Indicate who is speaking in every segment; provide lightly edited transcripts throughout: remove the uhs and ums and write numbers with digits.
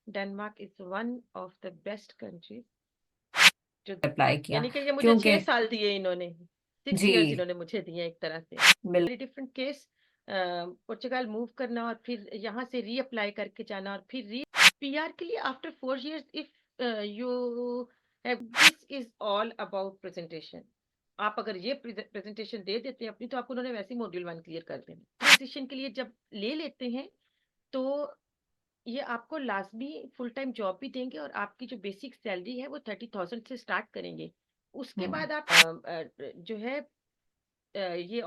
Speaker 1: Denmark is one of the best countries जो,
Speaker 2: apply किया
Speaker 1: यानी कि ये मुझे
Speaker 2: क्योंकि
Speaker 1: 6 साल दिए इन्होंने, 6 years
Speaker 2: जी
Speaker 1: इन्होंने मुझे दिए एक तरह से।
Speaker 2: बिल्कुल।
Speaker 1: वेरी डिफरेंट केस, पुर्तगाल मूव करना और फिर यहाँ से रीअप्लाई करके जाना और फिर री पीआर के लिए after 4 years, if you have, this is all about presentation. आप अगर ये प्रेजेंटेशन दे देते हैं अपनी, तो आपको उन्होंने वैसे ही मॉड्यूल 1 क्लियर कर देना। पोजीशन के लिए जब ले लेते हैं तो ये आपको लाज़मी फुल टाइम जॉब भी देंगे और आपकी जो बेसिक सैलरी है वो 30,000 से स्टार्ट करेंगे। उसके
Speaker 2: हम्म।
Speaker 1: बाद आप जो है ये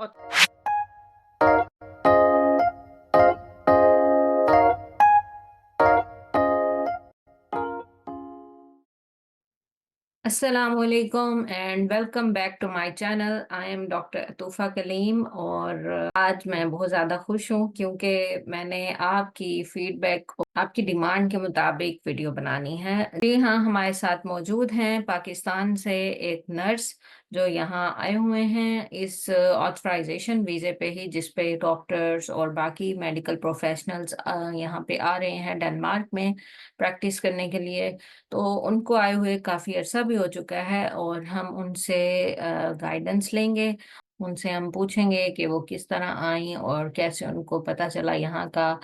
Speaker 2: Assalamualaikum and welcome back to my channel. I am Dr. अतूफ़ा Kaleem और आज मैं बहुत ज़्यादा खुश हूँ क्योंकि मैंने आपकी फीडबैक और आपकी डिमांड के मुताबिक वीडियो बनानी है। जी हाँ, हमारे साथ मौजूद हैं पाकिस्तान से एक नर्स जो यहाँ आए हुए हैं इस ऑथराइजेशन वीज़े पे ही, जिस पे डॉक्टर्स और बाकी मेडिकल प्रोफेशनल्स यहाँ पे आ रहे हैं डेनमार्क में प्रैक्टिस करने के लिए। तो उनको आए हुए काफ़ी अरसा भी हो चुका है और हम उनसे गाइडेंस लेंगे। उनसे हम पूछेंगे कि वो किस तरह आई और कैसे उनको पता चला यहाँ का,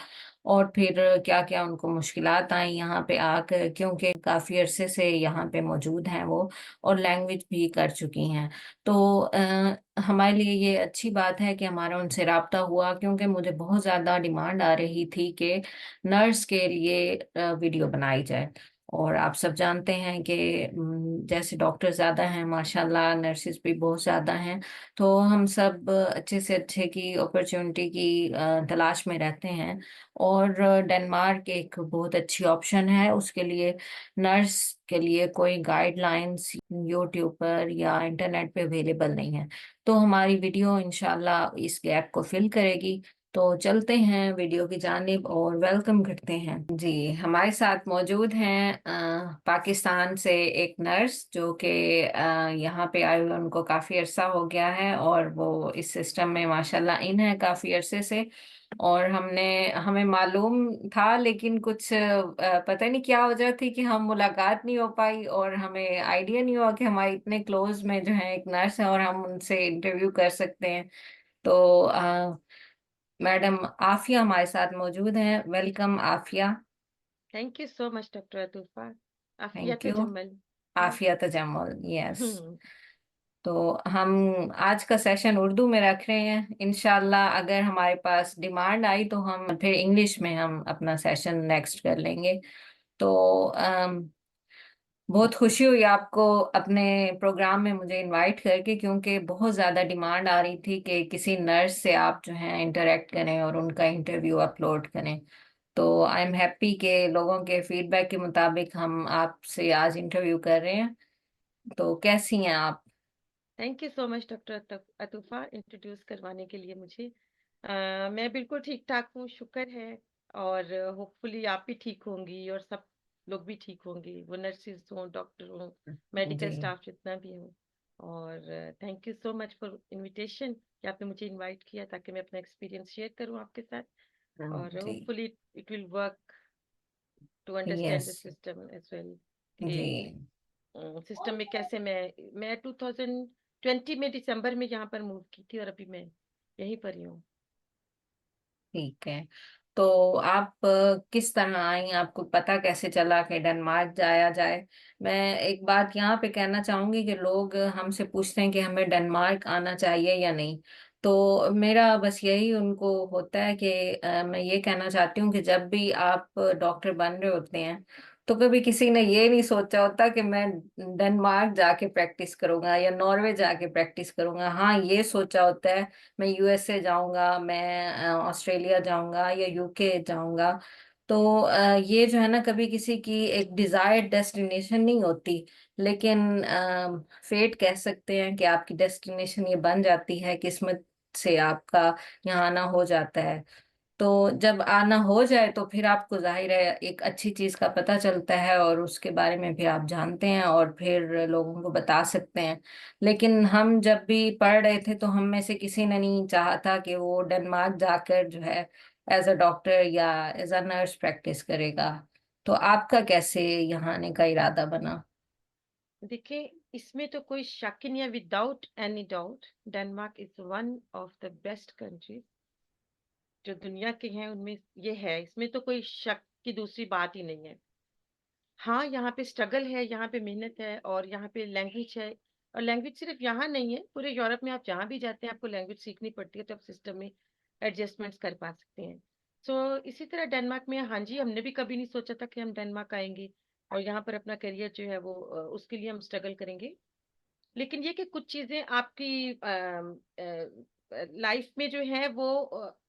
Speaker 2: और फिर क्या-क्या उनको मुश्किलात आई यहाँ पे आकर, क्योंकि काफ़ी अरसे से यहाँ पे मौजूद हैं वो और लैंग्वेज भी कर चुकी हैं। तो हमारे लिए ये अच्छी बात है कि हमारा उनसे राब्ता हुआ, क्योंकि मुझे बहुत ज़्यादा डिमांड आ रही थी कि नर्स के लिए वीडियो बनाई जाए। और आप सब जानते हैं कि जैसे डॉक्टर ज़्यादा हैं माशाल्लाह, नर्सेस भी बहुत ज़्यादा हैं। तो हम सब अच्छे से अच्छे की अपॉर्चुनिटी की तलाश में रहते हैं और डेनमार्क एक बहुत अच्छी ऑप्शन है उसके लिए। नर्स के लिए कोई गाइडलाइंस यूट्यूब पर या इंटरनेट पे अवेलेबल नहीं है। तो हमारी वीडियो इंशाल्लाह इस गैप को फिल करेगी। तो चलते हैं वीडियो की जानिब और वेलकम करते हैं। जी, हमारे साथ मौजूद हैं पाकिस्तान से एक नर्स जो कि यहाँ पे आए हुए उनको काफ़ी अरसा हो गया है और वो इस सिस्टम में माशाल्लाह इन है काफ़ी अरसे से। और हमें मालूम था, लेकिन कुछ पता नहीं क्या वजह थी कि हम मुलाकात नहीं हो पाई और हमें आइडिया नहीं हुआ कि हमारे इतने क्लोज में जो है एक नर्स है और हम उनसे इंटरव्यू कर सकते हैं। तो मैडम आफिया हमारे साथ मौजूद हैं। Welcome Afiya.
Speaker 1: Thank you so much doctor Atufa. Afiya
Speaker 2: thank you.
Speaker 1: Tajammul.
Speaker 2: Afiya Tajammul, yes.
Speaker 1: Hmm.
Speaker 2: तो हम आज का सेशन उर्दू में रख रहे हैं। इंशाल्लाह अगर हमारे पास डिमांड आई तो हम फिर इंग्लिश में हम अपना सेशन नेक्स्ट कर लेंगे। तो बहुत खुशी हुई आपको अपने प्रोग्राम में मुझे इनवाइट करके, क्योंकि बहुत ज़्यादा डिमांड आ रही थी कि किसी नर्स से आप जो है इंटरेक्ट करें और उनका इंटरव्यू अपलोड करें। तो आई एम हैप्पी के लोगों के फीडबैक के मुताबिक हम आपसे आज इंटरव्यू कर रहे हैं। तो कैसी हैं आप?
Speaker 1: Thank you so much doctor Atufa, introduce करवाने के लिए मुझे। मैं बिल्कुल ठीक ठाक हूँ, शुक्र है। और होपफुली आप भी ठीक होंगी और सब लोग भी ठीक होंगे, वो नर्सिस हों, डॉक्टर हों, मेडिकल
Speaker 2: जी
Speaker 1: स्टाफ जितना भी हो। और thank you so much for invitation कि आपने मुझे इनवाइट किया ताकि मैं अपना एक्सपीरियंस शेयर करूँ आपके साथ। और
Speaker 2: जी
Speaker 1: hopefully it will work to understand
Speaker 2: yes
Speaker 1: the system as well, कि
Speaker 2: जी
Speaker 1: सिस्टम में कैसे मैं 2020 में दिसंबर में यहाँ पर मूव की थी और अभी मैं यहीं पर ही हूँ।
Speaker 2: ठीक है। तो आप किस तरह आई, आपको पता कैसे चला कि डेनमार्क जाया जाए? मैं एक बात यहाँ पे कहना चाहूंगी कि लोग हमसे पूछते हैं कि हमें डेनमार्क आना चाहिए या नहीं। तो मेरा बस यही उनको होता है कि मैं ये कहना चाहती हूँ कि जब भी आप डॉक्टर बन रहे होते हैं तो कभी किसी ने ये नहीं सोचा होता कि मैं डेनमार्क जाके प्रैक्टिस करूंगा या नॉर्वे जाके प्रैक्टिस करूंगा। हाँ, ये सोचा होता है मैं यूएसए जाऊंगा, मैं ऑस्ट्रेलिया जाऊंगा या यूके जाऊंगा। तो ये जो है ना, कभी किसी की एक डिजायर्ड डेस्टिनेशन नहीं होती, लेकिन फेट कह सकते हैं कि आपकी डेस्टिनेशन ये बन जाती है, किस्मत से आपका यहाँ आना हो जाता है। तो जब आना हो जाए तो फिर आपको जाहिर है एक अच्छी चीज का पता चलता है और उसके बारे में भी आप जानते हैं और फिर लोगों को बता सकते हैं। लेकिन हम जब भी पढ़ रहे थे तो हम में से किसी ने नहीं चाहा था कि वो डेनमार्क जाकर जो है एज अ डॉक्टर या एज अ नर्स प्रैक्टिस करेगा। तो आपका कैसे यहाँ आने का इरादा बना?
Speaker 1: देखिए, इसमें तो कोई शक ही नहीं है, without any doubt Denmark is one of the best country जो दुनिया के हैं उनमें ये है, इसमें तो कोई शक की दूसरी बात ही नहीं है। हाँ, यहाँ पे स्ट्रगल है, यहाँ पे मेहनत है और यहाँ पे लैंग्वेज है। और लैंग्वेज सिर्फ यहाँ नहीं है, पूरे यूरोप में आप जहाँ भी जाते हैं आपको लैंग्वेज सीखनी पड़ती है, तो आप सिस्टम में एडजस्टमेंट्स कर पा सकते हैं। सो इसी तरह डेनमार्क में, हाँ जी, हमने भी कभी नहीं सोचा था कि हम डेनमार्क आएंगे और यहाँ पर अपना करियर जो है वो उसके लिए हम स्ट्रगल करेंगे। लेकिन ये कि कुछ चीजें आपकी लाइफ में जो है वो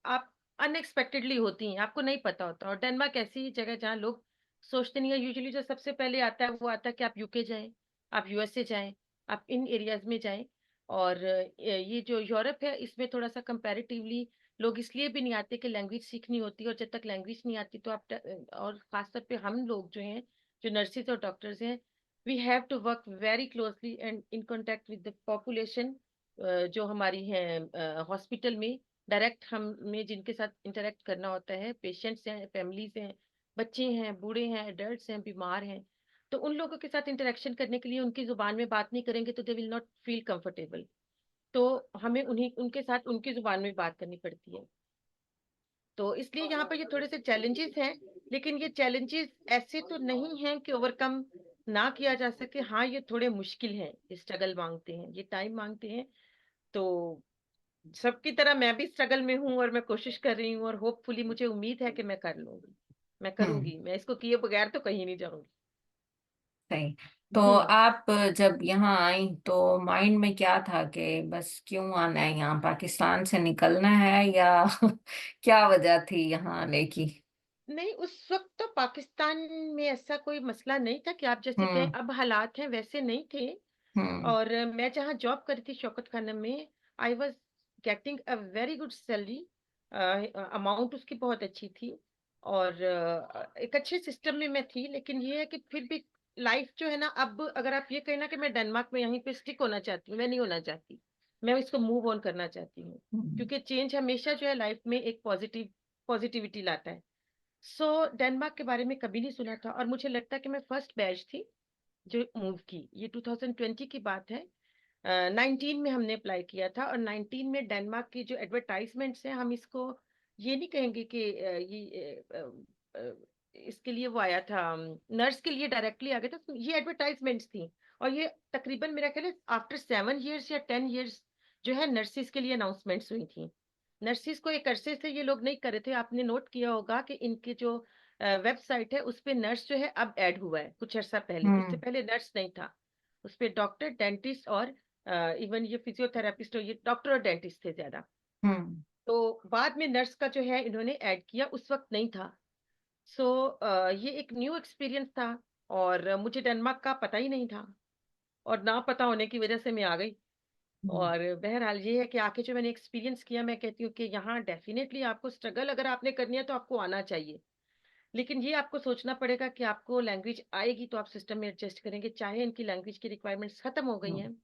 Speaker 1: आप अनएक्सपेक्टेडली होती हैं, आपको नहीं पता होता। और डेनमार्क ऐसी जगह जहाँ लोग सोचते नहीं है। यूजुअली जो सबसे पहले आता है वो आता है कि आप यूके जाएं, आप यूएसए जाएं, आप इन एरियाज में जाएं। और ये जो यूरोप है इसमें थोड़ा सा कंपैरेटिवली लोग इसलिए भी नहीं आते कि लैंग्वेज सीखनी होती है, और जब तक लैंग्वेज नहीं आती तो आप और खासतौर पे हम लोग जो हैं, जो नर्सिस और डॉक्टर्स हैं, we have to work very closely and in contact with the population जो हमारी है हॉस्पिटल में। डायरेक्ट हमें जिनके साथ इंटरेक्ट करना होता है, पेशेंट्स हैं, फैमिलीज हैं, बच्चे हैं, बूढ़े हैं, एडल्ट्स हैं, बीमार हैं। तो उन लोगों के साथ इंटरेक्शन करने के लिए उनकी जुबान में बात नहीं करेंगे तो they will not feel comfortable. तो हमें उन्हीं उनके साथ उनकी जुबान में बात करनी पड़ती है। तो इसलिए यहाँ पर ये थोड़े से चैलेंजेस हैं। लेकिन ये चैलेंजेस ऐसे तो नहीं हैं कि ओवरकम ना किया जा सके। हाँ, ये थोड़े मुश्किल हैं, ये स्ट्रगल मांगते हैं, ये टाइम मांगते हैं। तो सबकी तरह मैं भी स्ट्रगल में हूँ और मैं कोशिश कर रही हूँ, और होपफुली मुझे उम्मीद है कि मैं कर लूंगी, मैं
Speaker 2: हम्म।
Speaker 1: करूंगी, मैं इसको किए बगैर तो कहीं नहीं जाऊंगी।
Speaker 2: सही। तो
Speaker 1: हम्म।
Speaker 2: आप जब यहाँ आई तो माइंड में क्या था कि बस क्यों आना है यहाँ, पाकिस्तान से निकलना है या क्या वजह थी यहाँ आने की?
Speaker 1: नहीं, उस वक्त तो पाकिस्तान में ऐसा कोई मसला नहीं था कि आप जैसे कहें
Speaker 2: हम्म।
Speaker 1: अब हालात हैं वैसे नहीं थे।
Speaker 2: हम्म।
Speaker 1: और मैं जहाँ जॉब करी थी शौकत खानम में, I was getting a very good salary, amount उसकी बहुत अच्छी थी। और एक अच्छे सिस्टम में मैं थी। लेकिन ये है कि फिर भी लाइफ जो है ना, अब अगर आप ये कहना कि मैं डेनमार्क में यहीं पे स्टिक होना चाहती हूँ, मैं नहीं होना चाहती। मैं इसको मूव ऑन करना चाहती हूँ,
Speaker 2: हम्म।
Speaker 1: क्योंकि चेंज हमेशा जो है लाइफ में एक पॉजिटिविटी लाता है। सो डेनमार्क के बारे में कभी नहीं सुना था, और मुझे लगता है कि मैं फर्स्ट बैच थी जो मूव की। ये 2020 की बात है। 19 में हमने अप्लाई किया था, और 19 में डेनमार्क की जो एडवर्टाइजमेंट्स हैं, हम इसको ये नहीं कहेंगे कि इसके लिए वो आया था, नर्स के लिए डायरेक्टली आ गया था, तो ये एडवर्टाइजमेंट्स थी। और ये तकरीबन मेरा ख्याल है आफ्टर 7 years या 10 years जो है नर्सिस के लिए अनाउंसमेंट्स हुई थी। नर्सिस को एक अरसे से ये लोग नहीं कर रहे थे। आपने नोट किया होगा कि इनके जो वेबसाइट है उस पे नर्स जो है अब ऐड हुआ है कुछ अर्सा पहले, उससे
Speaker 2: हम्म।
Speaker 1: पहले नर्स नहीं था। उस पे डॉक्टर, डेंटिस्ट और इवन ये फिजियोथेरापिस्ट, ये डॉक्टर और डेंटिस्ट थे ज्यादा।
Speaker 2: हम्म।
Speaker 1: तो बाद में नर्स का जो है इन्होंने ऐड किया, उस वक्त नहीं था। सो ये एक न्यू एक्सपीरियंस था, और मुझे डेनमार्क का पता ही नहीं था, और ना पता होने की वजह से मैं आ गई।
Speaker 2: हम्म।
Speaker 1: और बहरहाल ये है कि आके जो मैंने एक्सपीरियंस किया, मैं कहती हूँ कि यहाँ डेफिनेटली आपको स्ट्रगल अगर आपने करनी है तो आपको आना चाहिए। लेकिन ये आपको सोचना पड़ेगा कि आपको लैंग्वेज आएगी तो आप सिस्टम में एडजस्ट करेंगे, चाहे इनकी लैंग्वेज की रिक्वायरमेंट्स खत्म हो गई
Speaker 2: हम्म।
Speaker 1: हैं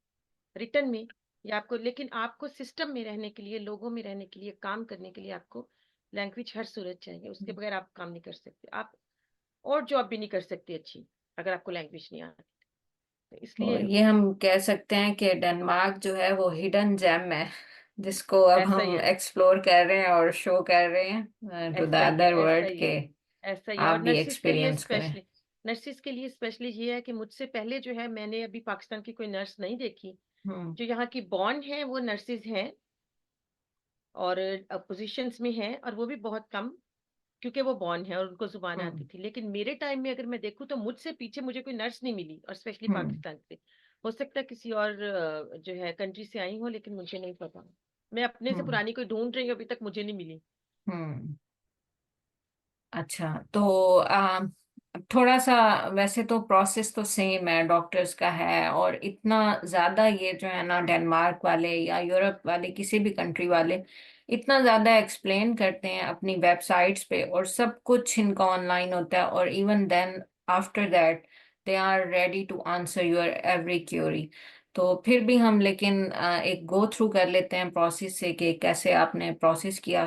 Speaker 1: रिटर्न में, या आपको, लेकिन आपको सिस्टम में रहने के लिए, लोगों में रहने के लिए, काम करने के लिए आपको लैंग्वेज हर सूरत चाहिए। उसके
Speaker 2: हम्म।
Speaker 1: बगैर आप काम नहीं कर सकते, आप और जॉब भी नहीं कर सकते अच्छी, अगर आपको लैंग्वेज नहीं आती। तो
Speaker 2: तो
Speaker 1: इसलिए
Speaker 2: ये हम कह सकते हैं कि डेनमार्क जो है वो हिडन जेम है, जिसको अब
Speaker 1: ऐसा ही
Speaker 2: हम
Speaker 1: है,
Speaker 2: एक्सप्लोर कर रहे हैं और शो कर रहे हैं टू द
Speaker 1: ऐसा ही है,
Speaker 2: अदर
Speaker 1: ऐसा
Speaker 2: वर्ल्ड
Speaker 1: ही
Speaker 2: के
Speaker 1: है, ऐसा ही है।
Speaker 2: आप
Speaker 1: और
Speaker 2: भी
Speaker 1: नर्सिस के लिए
Speaker 2: एक्सपीरियंस करें।
Speaker 1: स्पेशली, नर्सिस के लिए स्पेशली ये है कि मुझसे पहले जो है मैंने अभी पाकिस्तान की कोई नर्स नहीं देखी।
Speaker 2: हम्म।
Speaker 1: जो यहाँ की बॉर्न है वो नर्सिस हैं, और पोजीशंस में हैं, और वो भी बहुत कम, क्योंकि वो बॉर्न है और उनको जुबान आती
Speaker 2: हम्म।
Speaker 1: थी। लेकिन मेरे टाइम में अगर मैं देखूँ तो मुझसे पीछे मुझे कोई नर्स नहीं मिली, और स्पेशली
Speaker 2: हम्म।
Speaker 1: पाकिस्तान से। हो सकता है किसी और जो है कंट्री से आई हो, लेकिन मुझे नहीं पता। मैं अपने से
Speaker 2: हम्म।
Speaker 1: पुरानी कोई ढूंढ रही हूँ, अभी तक मुझे नहीं मिली।
Speaker 2: हम्म। अच्छा, तो थोड़ा सा, वैसे तो प्रोसेस तो सेम है, डॉक्टर्स का है, और इतना ज्यादा ये जो है ना डेनमार्क वाले या यूरोप वाले किसी भी कंट्री वाले इतना ज्यादा एक्सप्लेन करते हैं अपनी वेबसाइट्स पे, और सब कुछ इनका ऑनलाइन होता है, और even then after that they are ready to answer your every query. तो फिर भी हम लेकिन एक गो थ्रू कर लेते हैं प्रोसेस से कि कैसे आपने प्रोसेस किया।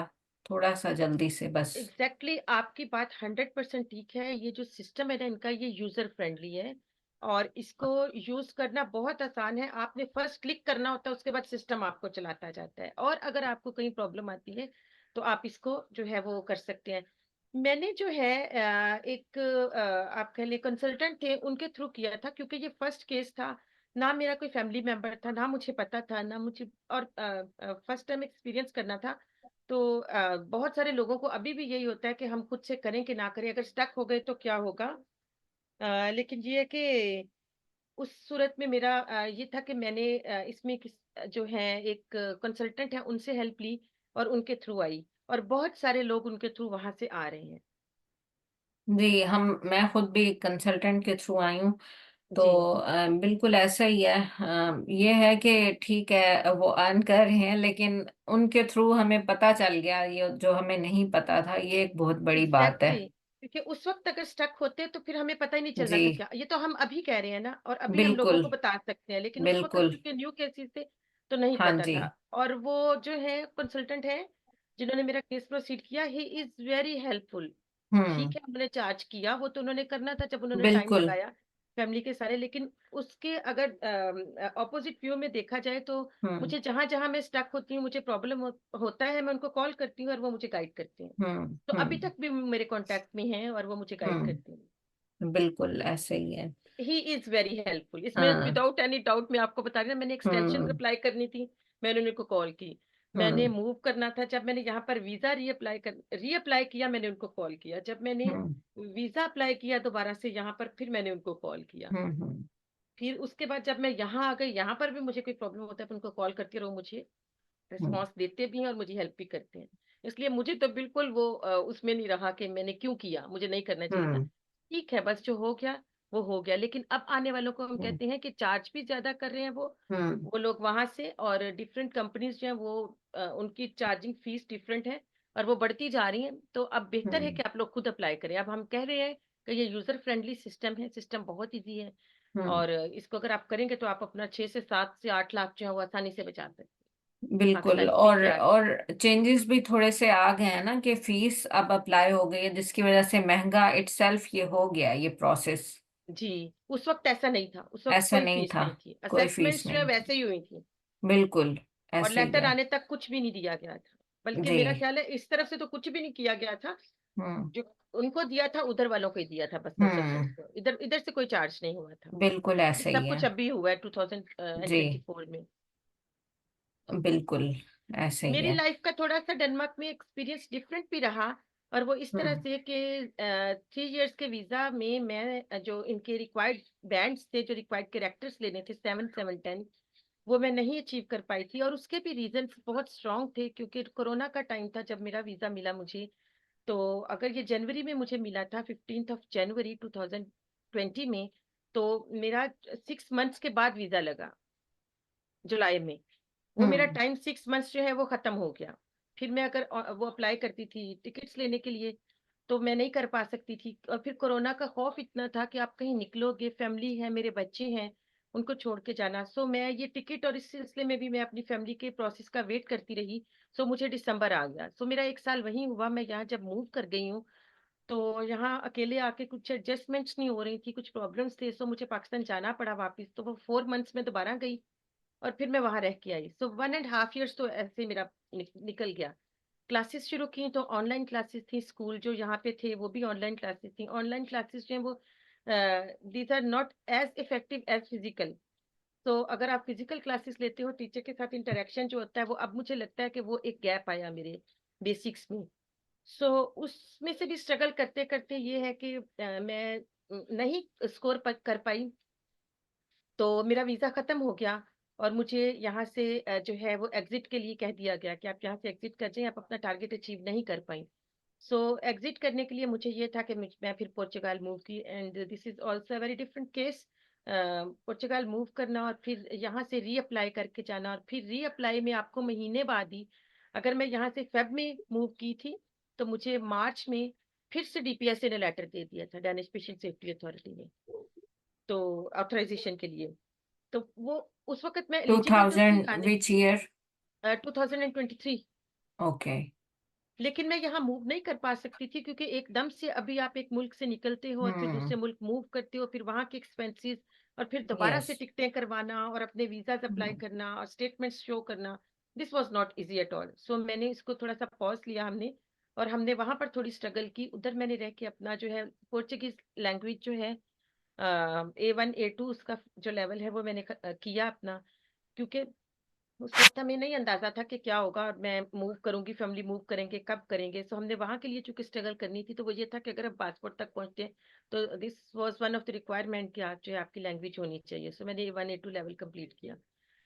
Speaker 2: थोड़ा सा जल्दी से बस।
Speaker 1: एग्जैक्टली आपकी बात 100% ठीक है। ये जो सिस्टम है ना इनका, ये यूजर फ्रेंडली है और इसको यूज करना बहुत आसान है। आपने फर्स्ट क्लिक करना होता है, उसके बाद सिस्टम आपको चलाता जाता है। और अगर आपको कहीं प्रॉब्लम आती है तो आप इसको जो है वो कर सकते हैं। मैंने जो है एक आप कह लिए कंसल्टेंट थे, उनके थ्रू किया था, क्योंकि ये फर्स्ट केस था। ना मेरा कोई फैमिली मेंबर था, ना मुझे पता था, ना मुझे, और फर्स्ट टाइम एक्सपीरियंस करना था। तो बहुत सारे लोगों को अभी भी यही होता है कि हम खुद से करें कि ना करें, अगर स्टक हो गए तो क्या होगा। लेकिन ये है कि उस सूरत में मेरा ये था कि मैंने इसमें जो है एक कंसल्टेंट है, उनसे हेल्प ली और उनके थ्रू आई। और बहुत सारे लोग उनके थ्रू वहां से आ रहे हैं।
Speaker 2: जी, मैं खुद भी कंसल्टेंट के थ्रू आई हूँ। तो
Speaker 1: जी,
Speaker 2: बिल्कुल ऐसा ही है। ये है कि ठीक है वो अर्न कर रहे हैं, लेकिन उनके थ्रू हमें पता चल गया ये जो हमें नहीं पता था, ये एक बहुत बड़ी बात है।
Speaker 1: एग्जैक्टली क्योंकि उस वक्त अगर स्टक होते तो फिर हमें पता ही नहीं चलना
Speaker 2: जी,
Speaker 1: था क्या। ये तो हम अभी कह रहे हैं ना, और अभी हम लोगों
Speaker 2: बिल्कुल,
Speaker 1: को बता सकते हैं, लेकिन उस वक्त
Speaker 2: बिल्कुल।
Speaker 1: क्योंकि न्यू केसेस थे तो नहीं
Speaker 2: हाँ
Speaker 1: पता
Speaker 2: जी।
Speaker 1: था। और वो जो है कंसल्टेंट है, जिन्होंने मेरा केस प्रोसीड किया, ही इज वेरी हेल्पफुल।
Speaker 2: हम्म।
Speaker 1: ठीक है, उन्होंने चार्ज किया, वो तो उन्होंने करना था जब उन्होंने टाइम
Speaker 2: बिल्कुल।
Speaker 1: लगाया फैमिली के सारे। लेकिन उसके अगर ऑपोजिट व्यू में देखा जाए तो
Speaker 2: हम्म।
Speaker 1: मुझे जहां जहां मैं स्टक होती हूँ, मुझे प्रॉब्लम होता है, मैं उनको कॉल करती हूँ और वो मुझे गाइड करते हैं।
Speaker 2: हम्म।
Speaker 1: तो अभी
Speaker 2: हम्म।
Speaker 1: तक भी मेरे कांटेक्ट में हैं और वो मुझे गाइड करते
Speaker 2: हम्म।
Speaker 1: हैं।
Speaker 2: बिल्कुल ऐसे ही है।
Speaker 1: ही इज वेरी हेल्पफुल, इसमें
Speaker 2: हाँ।
Speaker 1: Without any doubt. मैं आपको बता रही ना, मैंने एक्सटेंशन
Speaker 2: हम्म।
Speaker 1: अप्लाई करनी थी, मैंने उनको कॉल की। मैंने
Speaker 2: हम्म।
Speaker 1: मूव करना था, जब मैंने यहाँ पर वीजा रीअप्लाई किया, मैंने उनको कॉल किया। जब मैंने
Speaker 2: हम्म।
Speaker 1: वीजा अप्लाई किया दोबारा से यहाँ पर, फिर मैंने उनको कॉल किया।
Speaker 2: हम्म। हम्म।
Speaker 1: फिर उसके बाद जब मैं यहाँ आ गई, यहाँ पर भी मुझे कोई प्रॉब्लम होता है तो उनको कॉल करती रहो, मुझे
Speaker 2: हम्म।
Speaker 1: रिस्पॉन्स देते भी हैं और मुझे हेल्प भी करते हैं। इसलिए मुझे तो बिल्कुल वो उसमें नहीं रहा कि मैंने क्यों किया, मुझे नहीं करना चाहिए था।
Speaker 2: हम्म।
Speaker 1: ठीक है, बस जो हो गया वो हो गया। लेकिन अब आने वालों को हम
Speaker 2: हम्म।
Speaker 1: कहते हैं कि चार्ज भी ज्यादा कर रहे हैं
Speaker 2: हम्म।
Speaker 1: वो लोग वहां से। और डिफरेंट कंपनीज जो है वो उनकी चार्जिंग फीस डिफरेंट है और वो बढ़ती जा रही है। तो अब बेहतर है
Speaker 2: हम्म।
Speaker 1: कि आप लोग खुद अप्लाई करें। अब हम कह रहे हैं कि ये यूजर फ्रेंडली सिस्टम है, सिस्टम बहुत इजी है।
Speaker 2: हम्म।
Speaker 1: और इसको अगर आप करेंगे तो आप अपना 6 से 7 से 8 लाख जो है वो आसानी से बचा सकते हैं
Speaker 2: बिल्कुल।
Speaker 1: पाकिस्तान की पीआर से।
Speaker 2: और चेंजेस भी थोड़े से आ गए हैं ना, कि फीस अब अप्लाई हो गई है, जिसकी वजह से महंगा इटसेल्फ ये हो गया ये प्रोसेस।
Speaker 1: जी, उस वक्त ऐसा नहीं था, उस वक्त
Speaker 2: ऐसा
Speaker 1: कोई
Speaker 2: नहीं
Speaker 1: फीस
Speaker 2: था।
Speaker 1: नहीं थी,
Speaker 2: कोई फीस
Speaker 1: असेसमेंट्स जो है
Speaker 2: नहीं थी।
Speaker 1: वैसे ही हुई थी।
Speaker 2: बिल्कुल
Speaker 1: और
Speaker 2: ऐसे ही
Speaker 1: लेटर
Speaker 2: है।
Speaker 1: आने तक कुछ भी नहीं दिया गया था। बल्कि
Speaker 2: जी।
Speaker 1: मेरा ख्याल है इस तरफ से तो कुछ भी नहीं किया गया था।
Speaker 2: हम्म।
Speaker 1: जो उनको दिया था उधर वालों को ही दिया था, बस कंसल्टेंट
Speaker 2: हम्म।
Speaker 1: को। इधर इधर से कोई चार्ज नहीं हुआ था।
Speaker 2: बिल्कुल ऐसे ही
Speaker 1: सब
Speaker 2: है।
Speaker 1: कुछ अभी हुआ है
Speaker 2: जी,
Speaker 1: 2024 में।
Speaker 2: बिल्कुल ऐसे ही
Speaker 1: मेरी
Speaker 2: है।
Speaker 1: लाइफ का थोड़ा सा डेनमार्क में एक्सपीरियंस डिफरेंट भी रहा। और वो इस तरह
Speaker 2: हम्म।
Speaker 1: से कि 3 इयर्स के वीजा में मैं जो इनके रिक्वायर्ड बैंड्स थे, जो रिक्वायर्ड कैरेक्टर्स लेने थे, 7, 7, 10, वो मैं नहीं अचीव कर पाई थी। और उसके भी रीजंस बहुत स्ट्रांग थे, क्योंकि कोरोना का टाइम था जब मेरा वीजा मिला मुझे। तो अगर ये जनवरी में मुझे मिला था, 15 जनवरी 2020 में, तो मेरा 6 मंथ्स के बाद वीजा लगा, जुलाई में। वो मेरा
Speaker 2: हम्म।
Speaker 1: टाइम 6 मंथ्स जो है वो खत्म हो गया। फिर मैं अगर वो अप्लाई करती थी टिकट्स लेने के लिए, तो मैं नहीं कर पा सकती थी। और फिर कोरोना का खौफ इतना था कि आप कहीं निकलोगे, फैमिली है, मेरे बच्चे हैं, उनको छोड़ के जाना। सो मैं ये टिकट और इस सिलसिले में भी मैं अपनी फैमिली के प्रोसेस का वेट करती रही। सो मुझे दिसंबर आ गया। सो मेरा 1 साल वहीं हुआ। मैं यहाँ जब मूव कर गई हूँ, तो यहाँ अकेले आके कुछ एडजस्टमेंट्स नहीं हो रही थी, कुछ प्रॉब्लम्स थे। सो मुझे पाकिस्तान जाना पड़ा वापस। तो वो 4 मंथ्स में दोबारा गई और फिर मैं वहां रह के आई। सो 1.5 years तो ऐसे मेरा निकल गया। क्लासेस शुरू की तो ऑनलाइन क्लासेस थी, स्कूल जो यहाँ पे थे वो भी ऑनलाइन क्लासेस थी। ऑनलाइन क्लासेस जो है वो these are not as effective as physical. तो अगर आप फिजिकल क्लासेस लेते हो, टीचर के साथ इंटरेक्शन जो होता है वो, अब मुझे लगता है कि वो एक गैप आया मेरे बेसिक्स में। सो उसमें से भी स्ट्रगल करते करते ये है कि मैं नहीं स्कोर कर पाई। तो मेरा वीजा खत्म हो गया और मुझे यहाँ से जो है वो एग्जिट के लिए कह दिया गया कि आप यहाँ से एग्जिट कर जाएं, आप अपना टारगेट अचीव नहीं कर पाई। सो एग्जिट करने के लिए मुझे ये था कि मैं फिर पुर्तगाल मूव की। And this is also very different case. Portugal move करना और फिर यहाँ से रीअप्लाई करके जाना, और फिर रीअप्लाई में आपको महीने बाद ही, अगर मैं यहाँ से फेब में मूव की थी तो मुझे मार्च में फिर से डीपीएसए ने लेटर दे दिया था, डेनिश पेशेंट सेफ्टी अथॉरिटी ने, तो ऑथराइजेशन के लिए। तो वो उस वक्त मैं एलिजिबल तो थी
Speaker 2: 2000
Speaker 1: आने।
Speaker 2: Which year?
Speaker 1: 2023।
Speaker 2: ओके।
Speaker 1: लेकिन मैं यहाँ मूव नहीं कर पा सकती थी, क्योंकि एकदम से अभी आप एक मुल्क से निकलते हो और फिर
Speaker 2: हम्म।
Speaker 1: दूसरे मुल्क मूव करते हो, फिर वहाँ के एक्सपेंसेस, और फिर दोबारा
Speaker 2: यस।
Speaker 1: से टिकटें करवाना और अपने वीजाज अप्लाई
Speaker 2: हम्म।
Speaker 1: करना और स्टेटमेंट्स शो करना, this was not easy at all. So मैंने इसको थोड़ा सा पॉज लिया हमने, और हमने वहां पर थोड़ी स्ट्रगल की। उधर मैंने रह के अपना जो है पोर्चुगीज लैंग्वेज जो है A1 A2 उसका जो लेवल है वो मैंने किया अपना, क्योंकि उस वक्त हमें नहीं अंदाजा था कि क्या होगा, और मैं मूव करूंगी, फैमिली मूव करेंगे, कब करेंगे। सो हमने वहां के लिए चूंकि स्ट्रगल करनी थी, तो वो ये था कि अगर हम पासपोर्ट तक पहुंचते हैं तो this was one of the requirement कि आप जो है आपकी लैंग्वेज होनी चाहिए। सो मैंने A1 A2 लेवल कंप्लीट किया,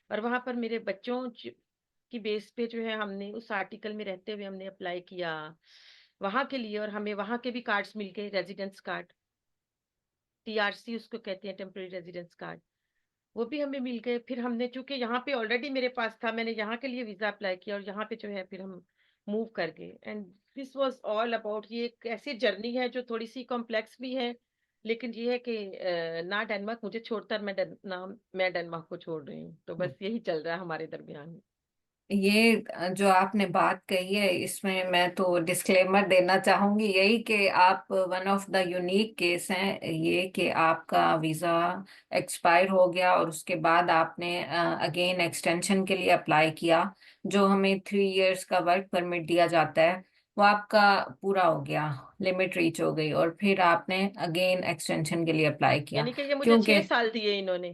Speaker 1: और वहां पर मेरे बच्चों की बेस पे जो है हमने उस आर्टिकल में रहते हुए हमने अप्लाई किया वहां के लिए, और हमें वहां के भी कार्ड्स मिल गए, रेजिडेंस कार्ड, TRC उसको कहते हैं, टेम्पररी रेजिडेंस कार्ड, वो भी हमें मिल गए। फिर हमने, चूंकि यहाँ पे ऑलरेडी मेरे पास था, मैंने यहाँ के लिए वीजा अप्लाई किया, और यहाँ पे जो है फिर हम मूव कर गए। And this was all about, ये एक ऐसी जर्नी है जो थोड़ी सी कॉम्प्लेक्स भी है, लेकिन ये है कि ना डेनमार्क मुझे छोड़ता, ना मैं डेनमार्क को छोड़ रही हूँ, तो बस यही चल रहा है हमारे दरमियान।
Speaker 2: ये जो आपने बात कही है इसमें मैं तो डिस्क्लेमर देना चाहूंगी यही कि आप one of the unique case हैं, ये कि आपका वीजा एक्सपायर हो गया और उसके बाद आपने अगेन एक्सटेंशन के लिए अप्लाई किया। जो हमें 3 इयर्स का वर्क परमिट दिया जाता है वो आपका पूरा हो गया, लिमिट रीच हो गई, और फिर आपने अगेन एक्सटेंशन के लिए अप्लाई किया।
Speaker 1: यानी कि ये मुझे
Speaker 2: क्योंकि
Speaker 1: 6 साल दिए इन्होंने,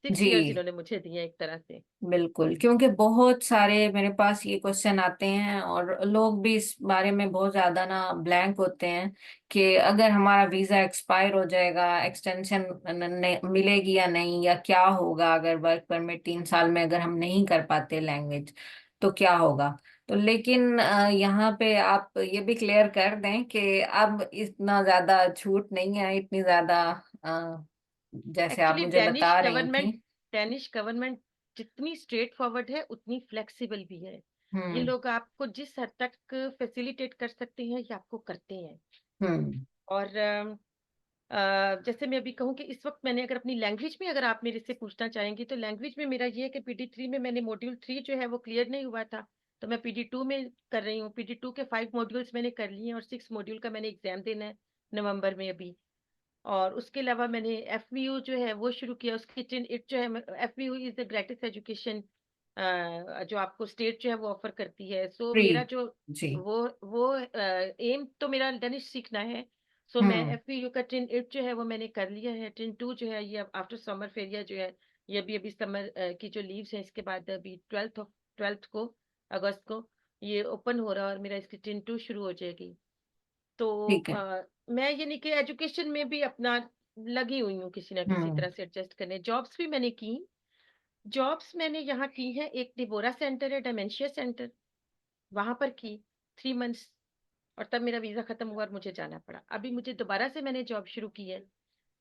Speaker 1: 6 इयर्स
Speaker 2: जी
Speaker 1: इन्होंने मुझे दिए एक तरह से।
Speaker 2: बिल्कुल, क्योंकि बहुत सारे मेरे पास ये क्वेश्चन आते हैं और लोग भी इस बारे में बहुत ज्यादा ना ब्लैंक होते हैं कि अगर हमारा वीजा एक्सपायर हो जाएगा, एक्सटेंशन मिलेगी या नहीं, या क्या होगा अगर वर्क परमिट 3 साल में अगर हम नहीं कर पाते लैंग्वेज, तो क्या होगा। तो लेकिन यहाँ पे आप ये भी क्लियर कर दें कि अब इतना ज्यादा छूट नहीं है, इतनी ज्यादा अ, जैसे आप
Speaker 1: एक्चुअली
Speaker 2: मुझे बता रही
Speaker 1: गवर्नमेंट
Speaker 2: थी।
Speaker 1: डेनिश गवर्नमेंट जितनी स्ट्रेट फॉरवर्ड है उतनी फ्लेक्सिबल भी है। ये
Speaker 2: हम्म।
Speaker 1: लोग आपको जिस हद तक फैसिलिटेट कर सकते हैं ये आपको करते हैं।
Speaker 2: हम्म।
Speaker 1: और जैसे मैं अभी कहूँ कि इस वक्त मैंने, अगर अपनी लैंग्वेज में अगर आप मेरे से पूछना चाहेंगी, तो लैंग्वेज में मेरा ये है कि PD3 में मैंने मॉड्यूल 3 जो है वो क्लियर नहीं हुआ था, तो मैं PD2 में कर रही हूँ। PD2 के 5 मॉड्यूल्स मैंने कर लिए हैं, और 6 मॉड्यूल का मैंने एग्जाम देना है नवंबर में अभी। और उसके अलावा मैंने FVU जो है वो शुरू किया, उसकी चिन इट जो है, FVU is the greatest education जो आपको स्टेट जो है वो ऑफर करती है। So
Speaker 2: free.
Speaker 1: मेरा जो
Speaker 2: जी।
Speaker 1: वो एम तो मेरा डेनिश सीखना है। सो मैं
Speaker 2: हम्म।
Speaker 1: FVU का Trin 8 जो है वो मैंने कर लिया है। Trin 2 जो है ये आफ्टर समर फेरिया जो है, ये अभी अभी समर की जो लीव्स हैं इसके बाद अभी 12th को, अगस्त को ये ओपन हो रहा है, और मेरा इसकी Trin 2 शुरू हो जाएगी। तो
Speaker 2: ठीक है।
Speaker 1: मैं ये नहीं कि एजुकेशन में भी अपना लगी हुई हूँ किसी ना किसी
Speaker 2: हम्म।
Speaker 1: तरह से एडजस्ट करने। जॉब्स भी मैंने की, जॉब्स मैंने यहाँ की है, एक डिबोरा सेंटर है, डेमेंशिया सेंटर, वहां पर की 3 मंथ्स, और तब मेरा वीजा खत्म हुआ और मुझे जाना पड़ा। अभी मुझे दोबारा से मैंने जॉब शुरू की है,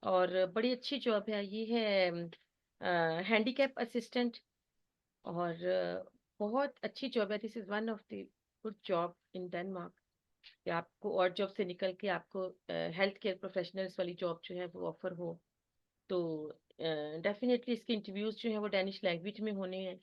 Speaker 1: और बड़ी अच्छी जॉब है ये, है हैंडीकैप असिस्टेंट। और बहुत अच्छी जॉब है, this is one of the good job in Denmark, कि आपको और जॉब से निकल के आपको हेल्थ केयर प्रोफेशनल्स वाली जॉब जो है वो ऑफर हो, तो डेफिनेटली इसके इंटरव्यूज जो है वो डेनिश लैंग्वेज में होने हैं,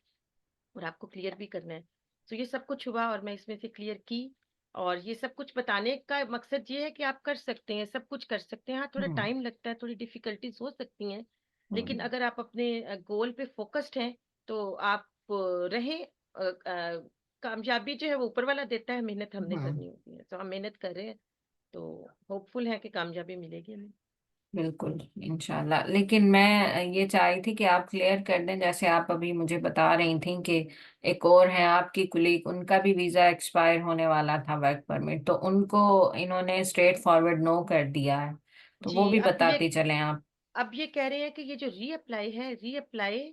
Speaker 1: और आपको क्लियर भी करना है। तो ये सब कुछ हुआ और मैं इसमें से क्लियर की। और ये सब कुछ बताने का मकसद ये है कि आप कर सकते हैं, सब कुछ कर सकते हैं। हाँ, थोड़ा
Speaker 2: हम्म।
Speaker 1: टाइम लगता है, थोड़ी डिफिकल्टीज हो सकती हैं, लेकिन
Speaker 2: हम्म।
Speaker 1: अगर आप अपने गोल पे फोकस्ड हैं तो आप रहें। कामयाबी जो है वो ऊपर वाला देता है, मेहनत हमने
Speaker 2: हम्म।
Speaker 1: करनी होती है। तो हम मेहनत कर रहे हैं, तो होपफुल है कि कामयाबी मिलेगी हमें।
Speaker 2: बिल्कुल, इंशाल्लाह। लेकिन मैं ये चाह रही थी कि आप क्लियर कर दें, जैसे आप अभी मुझे बता रही थी कि एक और है आपकी कुलीग, उनका भी वीजा एक्सपायर होने वाला था वर्क परमिट, तो उनको इन्होंने स्ट्रेट फॉरवर्ड नो कर दिया है, तो
Speaker 1: जी,
Speaker 2: वो भी
Speaker 1: अब ये
Speaker 2: बताते चलें आप।
Speaker 1: अब ये कह रहे हैं कि ये जो रीअप्लाई है, रीअप्लाई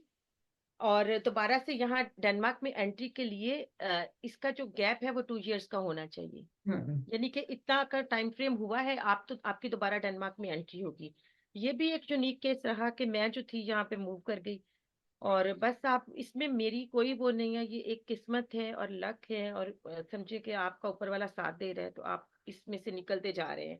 Speaker 1: और दोबारा से यहाँ डेनमार्क में एंट्री के लिए इसका जो गैप है वो 2 इयर्स का होना चाहिए।
Speaker 2: हम्म।
Speaker 1: यानी कि इतना का टाइम फ्रेम हुआ है, आप तो आपकी दोबारा डेनमार्क में एंट्री होगी। ये भी एक यूनिक केस रहा कि मैं जो थी यहाँ पे मूव कर गई, और बस आप इसमें, मेरी कोई वो नहीं है, ये एक किस्मत है और लक है, और समझे कि आपका ऊपर वाला साथ दे रहा है, तो आप इसमें से निकलते जा रहे हैं।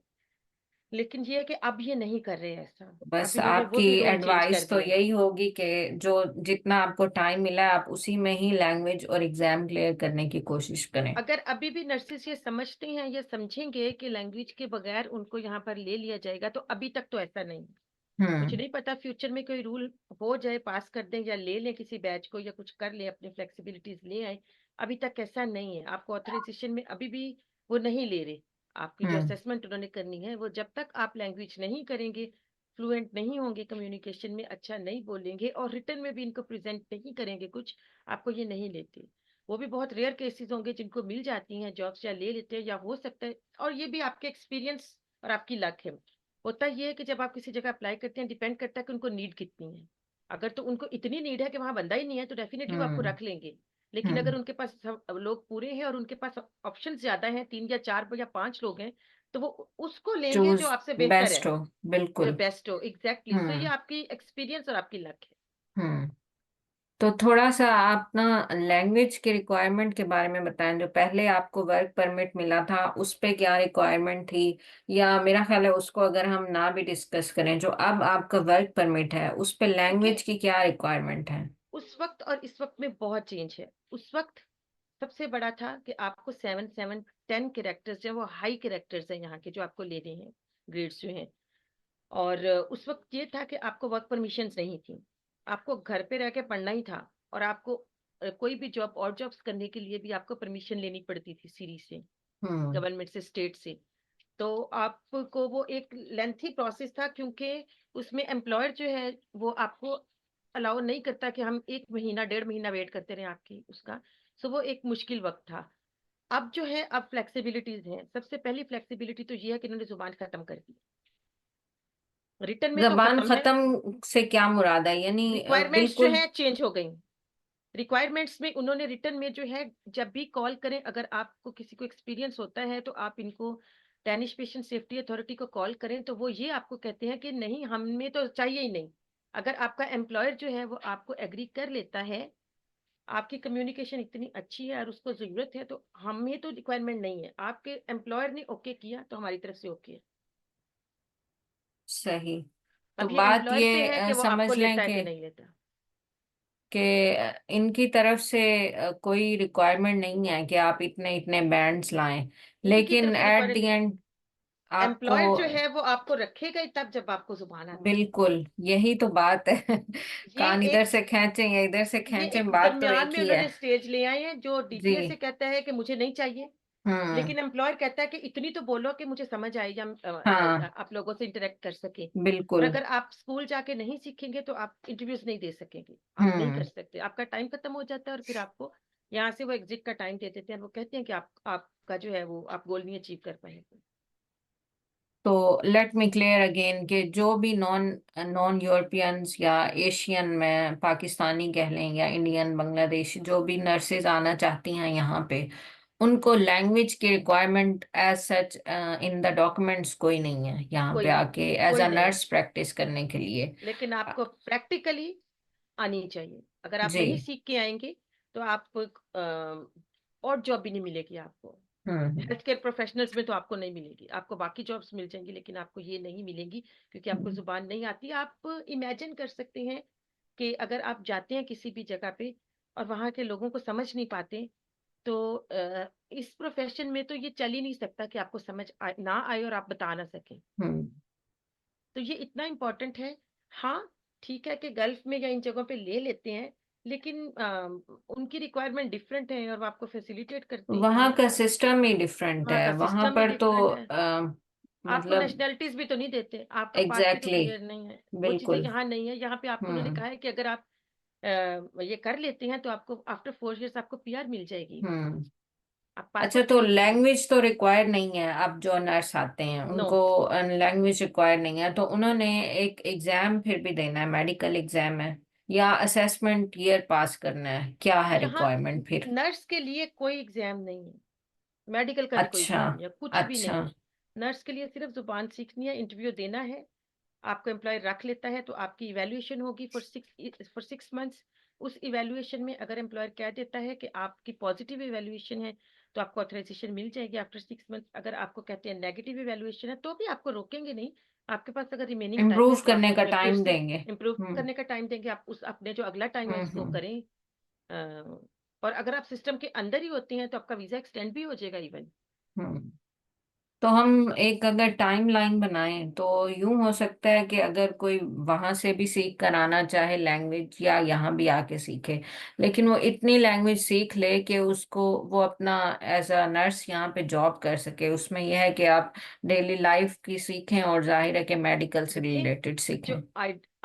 Speaker 1: लेकिन ये है कि अब ये नहीं कर रहे हैं ऐसा।
Speaker 2: बस
Speaker 1: अब इन्होंने वो
Speaker 2: आपकी
Speaker 1: भी रूल चेंज कर
Speaker 2: एडवाइस तो
Speaker 1: दिए हैं।
Speaker 2: यही होगी कि जो जितना आपको टाइम मिला है आप उसी में ही लैंग्वेज और एग्जाम क्लियर करने की कोशिश करें।
Speaker 1: अगर अभी भी नर्सेस ये समझते हैं या समझेंगे कि लैंग्वेज के बगैर उनको यहाँ पर ले लिया जाएगा, तो अभी तक तो ऐसा नहीं है। मुझे
Speaker 2: हम्म।
Speaker 1: नहीं पता फ्यूचर में कोई रूल हो जाए, पास कर दें या ले लें किसी बैच को या कुछ कर लें, अपनी फ्लेक्सिबिलिटीज ले आए। अभी तक ऐसा नहीं है, आपको ऑथराइजेशन में अभी भी वो नहीं ले रहे। आपकी जो
Speaker 2: हम्म।
Speaker 1: असेसमेंट उन्होंने करनी है, वो जब तक आप लैंग्वेज नहीं करेंगे, फ्लुएंट नहीं होंगे, कम्युनिकेशन में अच्छा नहीं बोलेंगे और रिटर्न में भी इनको प्रेजेंट नहीं करेंगे कुछ, आपको ये नहीं लेते। वो भी बहुत रेयर केसेस होंगे जिनको मिल जाती हैं जॉब्स या ले लेते हैं, या हो सकता है। और ये भी आपके एक्सपीरियंस और आपकी लक है। होता ये है कि जब आप किसी जगह अप्लाई करते हैं, डिपेंड करता है कि उनको नीड कितनी है। अगर तो उनको इतनी नीड है कि वहां बंदा ही नहीं है, तो डेफिनेटली वो आपको
Speaker 2: हम्म।
Speaker 1: रख लेंगे। लेकिन अगर
Speaker 2: हम्म।
Speaker 1: उनके पास सब लोग पूरे हैं और उनके पास ऑप्शन ज्यादा हैं, 3 या 4 या 5 लोग हैं, तो वो उसको लेंगे
Speaker 2: चूज
Speaker 1: जो आपसे बेहतर
Speaker 2: बेस्ट
Speaker 1: है,
Speaker 2: हो।
Speaker 1: जो
Speaker 2: बिल्कुल।
Speaker 1: बेस्ट हो। एग्जैक्टली। सो ये
Speaker 2: हम्म।
Speaker 1: आपकी एक्सपीरियंस और आपकी लक है।
Speaker 2: हम्म। तो थोड़ा सा आप ना लैंग्वेज की रिक्वायरमेंट के बारे में बताएं। जो पहले आपको वर्क परमिट मिला था उस पे क्या रिक्वायरमेंट थी, या मेरा ख्याल है उसको अगर हम ना भी डिस्कस करें, जो अब आपका वर्क परमिट है उस पे लैंग्वेज
Speaker 1: देखिए,
Speaker 2: की क्या रिक्वायरमेंट है?
Speaker 1: उस वक्त और इस वक्त में बहुत चेंज है। उस वक्त सबसे बड़ा था कि आपको 7, 7, 10 कैरेक्टर्स जो वो हाई कैरेक्टर्स हैं यहाँ के, जो आपको लेने हैं, ग्रेड्स जो हैं। और उस वक्त ये था कि आपको वर्क परमिशन नहीं थी, आपको घर पे रह के पढ़ना ही था। और आपको कोई भी जॉब और जॉब्स करने के लिए भी आपको परमिशन लेनी पड़ती थी सीरी से,
Speaker 2: हम्म।
Speaker 1: गवर्नमेंट से, स्टेट से। तो आपको वो एक लेंथी प्रोसेस था, क्योंकि उसमें एम्प्लॉयर जो है वो आपको अलाउ नहीं करता कि हम 1 महीना 1.5 महीना वेट करते रहे आपकी उसका। सो वो एक मुश्किल वक्त था। अब जो है, अब फ्लेक्सिबिलिटीज हैं। सबसे पहली फ्लेक्सिबिलिटी तो ये है कि इन्होंने जुबान खत्म कर दी। रिटर्न में तो
Speaker 2: जबान
Speaker 1: खत्म है,
Speaker 2: खत्म से क्या मुराद है, यानी
Speaker 1: रिक्वायरमेंट्स जो
Speaker 2: बिल्कुल।
Speaker 1: है चेंज हो गई। रिक्वायरमेंट्स में उन्होंने रिटर्न में जो है, जब भी कॉल करें, अगर आपको किसी को एक्सपीरियंस होता है तो आप इनको डैनिश पेशेंट सेफ्टी अथॉरिटी को कॉल करें, तो वो ये आपको कहते हैं कि नहीं, हमें तो चाहिए ही नहीं। अगर आपका एम्प्लॉयर जो है वो आपको एग्री कर लेता है, आपकी कम्युनिकेशन इतनी अच्छी है और उसको जरूरत है, तो हमें तो रिक्वायरमेंट नहीं है। आपके एम्प्लॉयर ने ओके किया तो हमारी तरफ से ओके है।
Speaker 2: सही। तो
Speaker 1: अब ये
Speaker 2: बात
Speaker 1: एम्प्लॉयर पे
Speaker 2: ये
Speaker 1: है कि वो आपको
Speaker 2: समझ लें
Speaker 1: लेता है कि नहीं लेता।
Speaker 2: कि इनकी तरफ से कोई रिक्वायरमेंट नहीं है कि आप इतने इतने बैंड्स लाएं,
Speaker 1: इनकी
Speaker 2: लेकिन
Speaker 1: तरफ से
Speaker 2: एट द
Speaker 1: रिक्वायरमेंट,
Speaker 2: एंड आपको
Speaker 1: एम्प्लॉयर जो है वो आपको रखेगा ही तब जब आपको जुबान आती है।
Speaker 2: बिल्कुल यही तो बात है।
Speaker 1: ये
Speaker 2: कान इधर
Speaker 1: एक
Speaker 2: से खींचें या इधर से
Speaker 1: ये
Speaker 2: खींचें,
Speaker 1: एक
Speaker 2: बात तो
Speaker 1: दरमियान
Speaker 2: एक
Speaker 1: में
Speaker 2: ही है।
Speaker 1: उन्होंने स्टेज ले आए हैं, जो
Speaker 2: जी।
Speaker 1: डीटीएस से कहता है कि मुझे नहीं चाहिए,
Speaker 2: हम्म।
Speaker 1: लेकिन एम्प्लॉयर कहता है कि इतनी तो बोलो कि मुझे समझ आए, या
Speaker 2: हाँ।
Speaker 1: आप लोगों से इंटरेक्ट कर सके। और
Speaker 2: बिल्कुल।
Speaker 1: अगर आप स्कूल जाके नहीं सीखेंगे तो आप इंटरव्यूज नहीं दे सकेंगे, आप नहीं कर
Speaker 2: हम्म।
Speaker 1: सकते, आपका टाइम खत्म हो जाता है। और फिर आपको यहाँ से वो एग्जिट का टाइम दे देते हैं, वो कहते हैं कि आपका जो है वो आप गोल नहीं अचीव कर पाएंगे।
Speaker 2: तो लेट मी क्लियर अगेन कि जो भी नॉन नॉन यूरोपियंस या एशियन में पाकिस्तानी कह लें या इंडियन बांग्लादेशी जो भी नर्सेज आना चाहती हैं यहाँ पे, उनको लैंग्वेज की requirement as such in the documents कोई नहीं है यहाँ पे
Speaker 1: कोई नहीं है,
Speaker 2: आके एज
Speaker 1: कोई
Speaker 2: अ
Speaker 1: नहीं है।
Speaker 2: नर्स प्रैक्टिस करने के लिए।
Speaker 1: लेकिन
Speaker 2: अ,
Speaker 1: आपको प्रैक्टिकली आनी चाहिए। अगर आप नहीं
Speaker 2: जी।
Speaker 1: सीख के आएंगे तो आप और जॉब भी नहीं मिलेगी आपको।
Speaker 2: हम्म।
Speaker 1: हेल्थ केयर प्रोफेशनल्स में तो आपको नहीं मिलेगी, आपको बाकी जॉब्स मिल जाएंगी, लेकिन आपको ये नहीं मिलेंगी, क्योंकि आपको
Speaker 2: हम्म।
Speaker 1: जुबान नहीं आती। आप इमेजिन कर सकते हैं कि अगर आप जाते हैं किसी भी जगह पे और वहां के लोगों को समझ नहीं पाते, तो इस प्रोफेशन में तो ये चल ही नहीं सकता कि आपको ना आए और आप बता ना सकें।
Speaker 2: हम्म।
Speaker 1: तो ये इतना इम्पोर्टेंट है। हाँ, ठीक है कि गल्फ में या इन जगहों पे ले लेते हैं, लेकिन उनकी रिक्वायरमेंट डिफरेंट है और वो आपको फैसिलिटेट करते
Speaker 2: वहाँ
Speaker 1: हैं।
Speaker 2: का सिस्टम ही डिफरेंट
Speaker 1: वहाँ
Speaker 2: है,
Speaker 1: का
Speaker 2: वहाँ
Speaker 1: सिस्टम ही
Speaker 2: पर तो
Speaker 1: डिफरेंट है। आपको
Speaker 2: मतलब
Speaker 1: नेशनैलिटीज भी तो नहीं देते, आपका पास भी तो
Speaker 2: एग्जैक्टली
Speaker 1: क्लियर नहीं है। वो चीजें
Speaker 2: बिल्कुल।
Speaker 1: यहाँ नहीं है। यहाँ पे आपको उन्होंने
Speaker 2: हम्म।
Speaker 1: कहा है कि अगर आप ये कर लेते हैं तो आपको आफ्टर 4 इयर्स आपको पीआर मिल जाएगी।
Speaker 2: हम्म।
Speaker 1: आप
Speaker 2: अच्छा,
Speaker 1: पासपोर्ट
Speaker 2: तो
Speaker 1: चेंज कर सकते।
Speaker 2: लैंग्वेज तो रिक्वायर नहीं है, अब जो नर्स आते हैं
Speaker 1: नो,
Speaker 2: उनको लैंग्वेज रिक्वायर नहीं है, तो उन्होंने एक एग्जाम फिर भी देना है, मेडिकल एग्जाम है या असेसमेंट ईयर पास करना है, क्या है
Speaker 1: यहाँ
Speaker 2: रिक्वायरमेंट फिर?
Speaker 1: नर्स के लिए कोई एग्जाम नहीं है, मेडिकल का भी कोई
Speaker 2: अच्छा।
Speaker 1: एग्जाम या कुछ भी
Speaker 2: अच्छा।
Speaker 1: नहीं है। नर्स के लिए सिर्फ जुबान सीखनी है, इंटरव्यू देना है। आपको एम्प्लॉय रख लेता है तो आपकी इवैल्यूएशन होगी फॉर 6 मंथ्स। उस इवैल्यूएशन में अगर एम्प्लॉयर कह देता है कि आपकी पॉजिटिव इवैल्यूएशन है, तो आपको ऑथराइजेशन मिल जाएगी आफ्टर 6 मंथ। अगर आपको कहते हैं नेगेटिव इवैल्यूएशन है तो भी आपको रोकेंगे नहीं। आपके पास अगर रिमेनिंग टाइम है
Speaker 2: इम्प्रूव
Speaker 1: तो आप
Speaker 2: करने का
Speaker 1: अपने फिर
Speaker 2: टाइम
Speaker 1: से
Speaker 2: देंगे।
Speaker 1: इम्प्रूव
Speaker 2: हम्म।
Speaker 1: करने का टाइम देंगे। आप उस अपने जो अगला टाइम है उसको
Speaker 2: हम्म।
Speaker 1: करें। अ, और अगर आप सिस्टम के अंदर ही होते हैं तो आपका वीजा एक्सटेंड भी हो जाएगा इवन।
Speaker 2: हम्म। तो हम एक अगर टाइम लाइन बनाएं तो यूं हो सकता है कि अगर कोई वहां से भी सीख कर आना चाहे लैंग्वेज, या यहाँ भी आके सीखे, लेकिन वो इतनी लैंग्वेज सीख ले कि उसको वो अपना एज अ नर्स यहाँ पे जॉब कर सके। उसमें यह है कि आप डेली लाइफ की सीखें और जाहिर है कि मेडिकल से
Speaker 1: देखिए,
Speaker 2: रिलेटेड
Speaker 1: जो
Speaker 2: सीखें।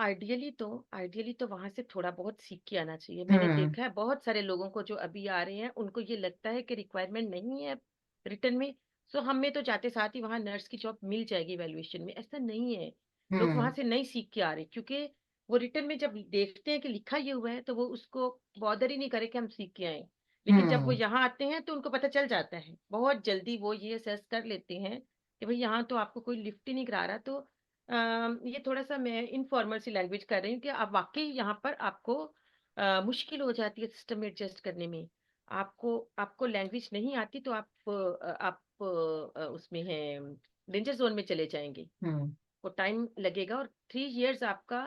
Speaker 1: आइडियली तो वहां से थोड़ा बहुत सीख के आना चाहिए। मैंने
Speaker 2: हम्म।
Speaker 1: देखा है बहुत सारे लोगों को जो अभी आ रहे हैं उनको ये लगता है कि रिक्वायरमेंट नहीं है रिटर्न में, सो हमें तो जाते साथ ही वहां नर्स की जॉब मिल जाएगी वैल्यूएशन में। ऐसा नहीं है। लोग वहां
Speaker 2: हम्म।
Speaker 1: से नहीं सीख के आ रहे क्योंकि वो रिटर्न में जब देखते हैं कि लिखा ये हुआ है तो वो उसको बॉदर ही नहीं करे कि हम सीख के आए। लेकिन जब वो
Speaker 2: हम्म।
Speaker 1: यहाँ आते हैं तो उनको पता चल जाता है बहुत जल्दी। वो ये असेस कर लेते हैं कि भाई यहाँ तो आपको कोई लिफ्ट ही नहीं करा रहा। तो ये थोड़ा-सा मैं इनफॉर्मल सी लैंग्वेज कर रही हूँ कि आप वाक़ई यहाँ पर आपको मुश्किल हो जाती है सिस्टम में एडजस्ट करने में। आपको आपको लैंग्वेज नहीं आती तो उसमें हैं डेंजर ज़ोन में चले जाएँगे।
Speaker 2: हम्म।
Speaker 1: वो टाइम लगेगा और 3 इयर्स आपका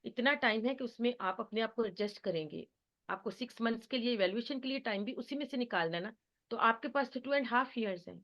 Speaker 1: इतना टाइम है कि उसमें आप अपने आप को एडजस्ट करेंगे। आपको 6 मंथ्स के लिए इवैल्यूएशन के लिए टाइम भी उसी में से निकालना है ना, तो आपके पास तो 2 एंड हाफ इयर्स हैं।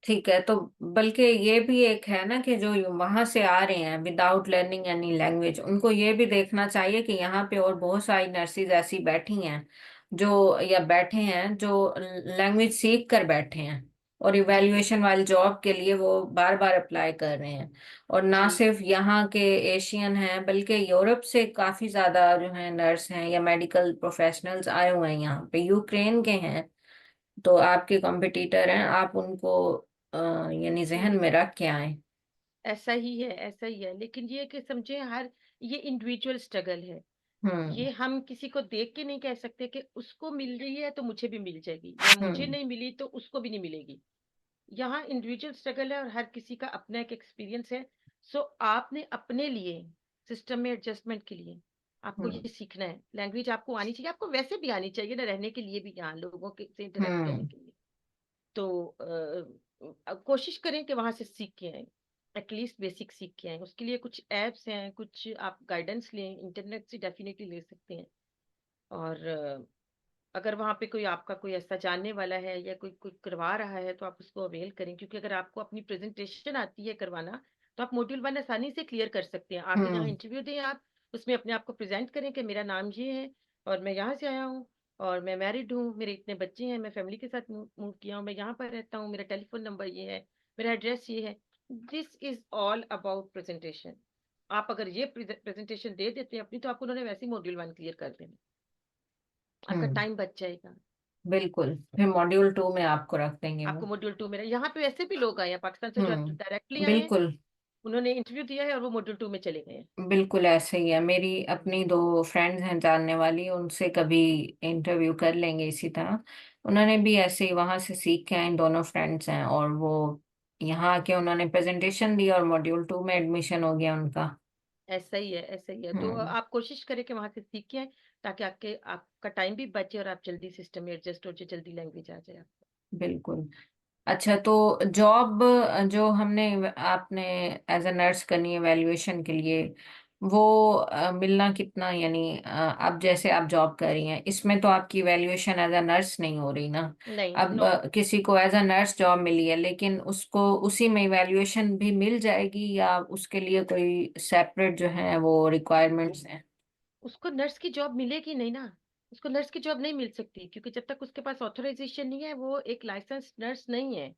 Speaker 2: ठीक है। तो बल्कि ये भी एक है ना कि जो वहां से आ रहे हैं विदाउट लर्निंग एनी लैंग्वेज, उनको ये भी देखना चाहिए कि यहाँ पे और बहुत सारी नर्सिस ऐसी बैठी हैं जो, या बैठे हैं जो लैंग्वेज सीख कर बैठे हैं और
Speaker 1: जी,
Speaker 2: इवैल्यूएशन वाली जॉब के लिए वो बार बार अप्लाई कर रहे हैं। और ना
Speaker 1: जी,
Speaker 2: सिर्फ यहाँ के एशियन हैं, बल्कि यूरोप से काफी ज्यादा जो है नर्स हैं या मेडिकल प्रोफेशनल्स आए हुए हैं यहाँ पे, यूक्रेन के हैं। तो आपके कॉम्पिटिटर हैं, आप उनको यानी जहन
Speaker 1: जी।
Speaker 2: में रख के आए।
Speaker 1: ऐसा ही है, ऐसा ही है। लेकिन ये कि समझे हर ये इंडिविजुअल स्ट्रगल है।
Speaker 2: हम्म।
Speaker 1: ये हम किसी को देख के नहीं कह सकते कि उसको मिल रही है तो मुझे भी मिल जाएगी या मुझे
Speaker 2: हम्म।
Speaker 1: नहीं मिली तो उसको भी नहीं मिलेगी। यहाँ इंडिविजुअल स्ट्रगल है और हर किसी का अपना एक एक्सपीरियंस है। सो आपने अपने लिए सिस्टम में एडजस्टमेंट के लिए आपको
Speaker 2: हम्म।
Speaker 1: ये सीखना है। लैंग्वेज आपको आनी चाहिए, आपको वैसे भी आनी चाहिए ना रहने के लिए भी, यहाँ लोगों के से इंटरेक्ट करने
Speaker 2: हम्म।
Speaker 1: के लिए। तो कोशिश करें कि वहां से सीख के आए, एटलीस्ट बेसिक सीख के आए। उसके लिए कुछ एप्स हैं, कुछ आप गाइडेंस लें, इंटरनेट से डेफिनेटली ले सकते हैं। और अगर वहाँ पे कोई आपका कोई ऐसा जानने वाला है या कोई कोई करवा रहा है तो आप उसको अवेल करें, क्योंकि अगर आपको अपनी प्रेजेंटेशन आती है करवाना तो आप मॉड्यूल 1 आसानी से क्लियर कर सकते हैं। आके जहाँ
Speaker 2: हम्म।
Speaker 1: इंटरव्यू दें आप उसमें अपने आप को प्रेजेंट करें कि मेरा नाम ये है और मैं यहाँ से आया हूँ और मैं मैरिड हूँ, मेरे इतने बच्चे हैं, मैं फैमिली के साथ मूव किया हूँ, मैं यहाँ पर रहता हूँ, मेरा टेलीफोन नंबर ये है, मेरा एड्रेस ये है। This is all about presentation. आप अगर ये प्रेजेंटेशन दे देते हैं अपनी तो आपको उन्होंने वैसे ही मॉड्यूल 1 क्लियर कर देना। आपका
Speaker 2: हम्म।
Speaker 1: टाइम बच जाएगा।
Speaker 2: बिल्कुल, फिर मॉड्यूल 2 में आपको रख देंगे वो।
Speaker 1: आपको मॉड्यूल 2 में यहाँ पे वैसे भी लोग आए हैं पाकिस्तान से जो डायरेक्टली आए हैं।
Speaker 2: बिल्कुल।
Speaker 1: उन्होंने इंटरव्यू दिया है और वो मॉड्यूल 2 में चले गए हैं।
Speaker 2: बिल्कुल ऐसे ही है। मेरी अपनी 2 फ्रेंड्स हैं जानने वाली, उनसे कभी इंटरव्यू कर लेंगे इसी तरह। उन्होंने भी ऐसे ही वहां से सीख के आए, दोनों फ्रेंड्स हैं, और वो यहाँ आके उन्होंने प्रेजेंटेशन दी और मॉड्यूल 2 में एडमिशन हो गया उनका।
Speaker 1: ऐसा ही है, ऐसा ही है। तो
Speaker 2: हम्म।
Speaker 1: आप कोशिश करें कि वहां से सीख के आए ताकि आपके आपका टाइम भी बचे और आप जल्दी सिस्टम में एडजस्ट हो जाए, जल्दी लैंग्वेज आ जाए आपको।
Speaker 2: बिल्कुल। अच्छा, तो जॉब जो हमने, आपने एज अ नर्स करनी है वैल्यूएशन के लिए, वो मिलना कितना, यानी अब जैसे आप जॉब कर रही हैं इसमें तो आपकी वैल्यूएशन एज अ नर्स नहीं हो रही ना।
Speaker 1: नहीं,
Speaker 2: अब
Speaker 1: नो।
Speaker 2: किसी को एज अ नर्स जॉब मिली है लेकिन उसको उसी में वैल्यूएशन भी मिल जाएगी, या उसके लिए कोई सेपरेट जो है वो रिक्वायरमेंट्स हैं?
Speaker 1: उसको नर्स की जॉब मिलेगी नहीं ना। उसको नर्स की जॉब नहीं मिल सकती क्योंकि जब तक उसके पास ऑथराइजेशन नहीं है वो एक लाइसेंस नर्स नहीं है।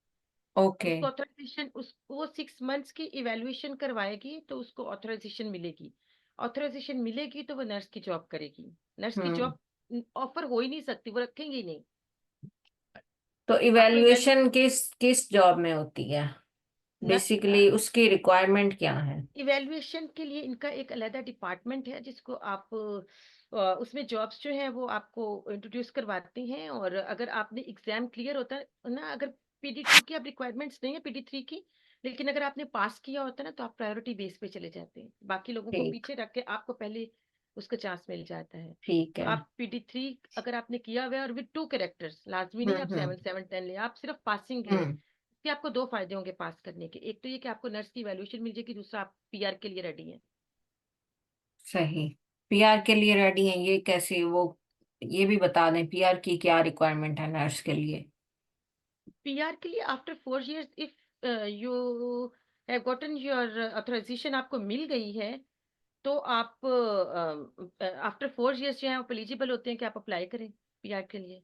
Speaker 2: ओके।
Speaker 1: उसको ऑथराइजेशन उस वो 6 मंथ्स की इवैल्यूएशन करवाएगी तो उसको ऑथराइजेशन मिलेगी। ऑथराइजेशन मिलेगी तो वो नर्स की जॉब करेगी। नर्स की
Speaker 2: हम्म।
Speaker 1: जॉब ऑफर हो ही नहीं सकती, वो रखेंगे ही नहीं।
Speaker 2: तो
Speaker 1: आपको इवैल्यू
Speaker 2: इवैल्यूएशन किस किस जॉब में होती है? बेसिकली उसकी रिक्वायरमेंट क्या है?
Speaker 1: इवैल्यूएशन के लिए इनका एक अलग डिपार्टमेंट है जिसको आप उसमें जॉब्स जो हैं वो आपको इंट्रोड्यूस करवाते हैं। और अगर आपने एग्जाम क्लियर होता है ना, अगर PD2 की अब रिक्वायरमेंट्स नहीं है, PD3 की, लेकिन अगर आपने पास किया होता है ना तो आप प्रायोरिटी बेस पे चले जाते हैं। बाकी लोगों को
Speaker 2: ठीक।
Speaker 1: पीछे रख के आपको पहले उसका चांस मिल जाता है।
Speaker 2: ठीक
Speaker 1: तो
Speaker 2: है।
Speaker 1: आप PD3 अगर आपने किया हुआ है और विद 2 कैरेक्टर्स, लाज़मी नहीं
Speaker 2: हुँ,
Speaker 1: आप
Speaker 2: हुँ,
Speaker 1: 7-7-10 लें, आप सिर्फ पासिंग लें।
Speaker 2: हुँ,
Speaker 1: इससे आपको 2 फ़ायदे होंगे पास करने के। एक तो ये कि आपको नर्स की वैल्यूएशन मिल जाएगी, दूसरा आप पीआर के लिए रेडी हैं।
Speaker 2: सही। पीआर के लिए रेडी हैं, ये कैसे वो ये भी बता दें पीआर की क्या रिक्वायरमेंट है नर्स के लिए?
Speaker 1: पीआर के लिए after 4 years if you have gotten your authorization आपको मिल गई है, तो आप आफ्टर 4 इयर्स जो है आप एलिजिबल होते हैं कि आप अप्लाई करें पीआर के लिए।